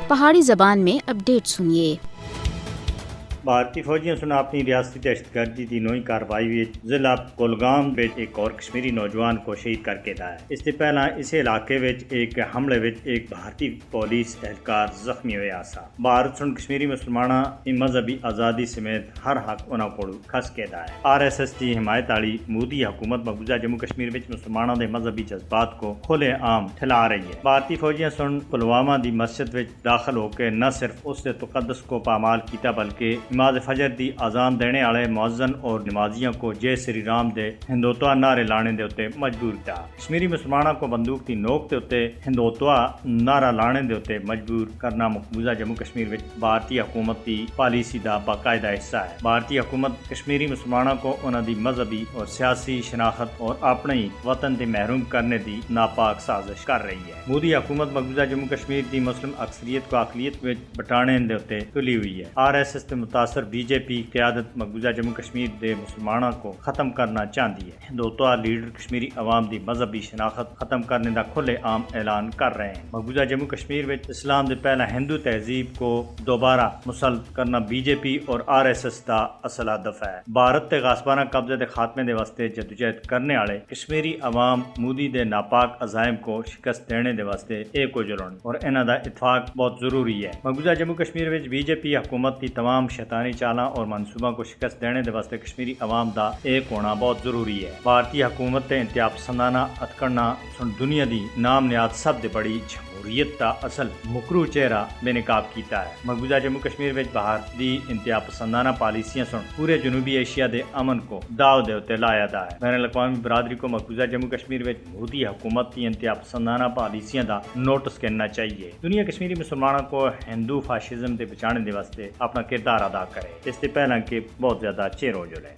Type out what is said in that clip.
پہاڑی زبان میں اپڈیٹ سنیے۔ بھارتی فوجیاں سن اپنی ریاستی دہشت گردی کی نوئی کاروائی ضلع کولگام ایک اور کشمیری نوجوان کو شہید کر کے دیا ہے۔ اس سے پہلا اس علاقے ایک حملے ایک بھارتی پولیس اہلکار زخمی ہویا سا۔ بھارت سن کشمیری مسلمانہ مذہبی آزادی سمیت ہر حق انہوں کو کھس کے دیا ہے۔ RSS کی حمایت والی مودی حکومت مقبوضہ جموں کشمیر مسلمانوں کے مذہبی جذبات کو کھلے عام ٹھلا رہی ہے۔ بھارتی فوجیاں سن پلوامہ دی مسجد داخل ہو کے نہ صرف اس کے تقدس کو پامال کیتا بلکہ نماز فجر دی اذان دینے والے مؤذن اور نمازیوں کو جے سری رام دے ہندوتوا نعرے لانے دے اتے مجبور کیا۔ کشمیری مسلمانوں کو بندوق دی نوک دے اتے ہندوتوا نعرہ لانے دے اتے مجبور کرنا مقبوضہ جموں کشمیر وچ بھارتی حکومت دی پالیسی دا باقاعدہ حصہ ہے۔ بھارتی حکومت کشمیری مسلمانوں کو انہاں دی مذہبی اور سیاسی شناخت اور اپنے وطن تے محروم کرنے دی ناپاک سازش کر رہی ہے۔ مودی حکومت مقبوضہ جموں کشمیر دی مسلم اکثریت کو اقلیت وچ بٹانے دے اتے تلی ہوئی ہے۔ RSS تے متاثر BJP قیادت مقبوضہ جموں کشمیر دے مسلمانوں کو ختم کرنا چاہتی ہے۔ ہندوتوا لیڈر کشمیری عوام دی مذہبی شناخت ختم کرنے کا کھلے عام اعلان کر رہے ہیں۔ مقبوضہ جموں کشمیر میں اسلام دے پہلا ہندو تہذیب کو دوبارہ مسلط کرنا BJP اور RSS دا اصل ہدف ہے۔ بھارت تے غاصبانہ قبضے دے خاتمے دے واسطے جدوجہد کرنے والے کشمیری عوام مودی دے ناپاک عزائم کو شکست دینے دے واسطے ایک ہو جلن اور انہاں دا اتفاق بہت ضروری ہے۔ مقبوضہ جموں کشمیر میں BJP حکومت کی تمام شیطانی چالاں اور منصوبوں کو شکست دینے دے واسطے کشمیری عوام دا ایک ہونا بہت ضروری ہے۔ بھارتی حکومت تے انتہا پسندانہ اتکڑنا سن دنیا دی نام نیاد سب دے بڑی جمہوریت دا اصل مکرو چہرہ بے نقاب کیتا ہے۔ مقبوضہ جموں کشمیر وچ بھارت دی انتہا پسندانہ پالیسیاں سن پورے جنوبی ایشیا دے امن کو داؤ دے اتے لایا دا ہے۔ بین الاقوامی برادری کو مقبوضہ جموں کشمیر وچ مودی حکومت کی انتہا پسندانہ پالیسیاں دا نوٹس کرنا چاہیے۔ دنیا کشمیری مسلمانوں کو ہندو فاشزم دے بچانے دے واسطے اپنا کردار ادا کرے، اس سے پہلا کہ بہت زیادہ چیر ہو جائے۔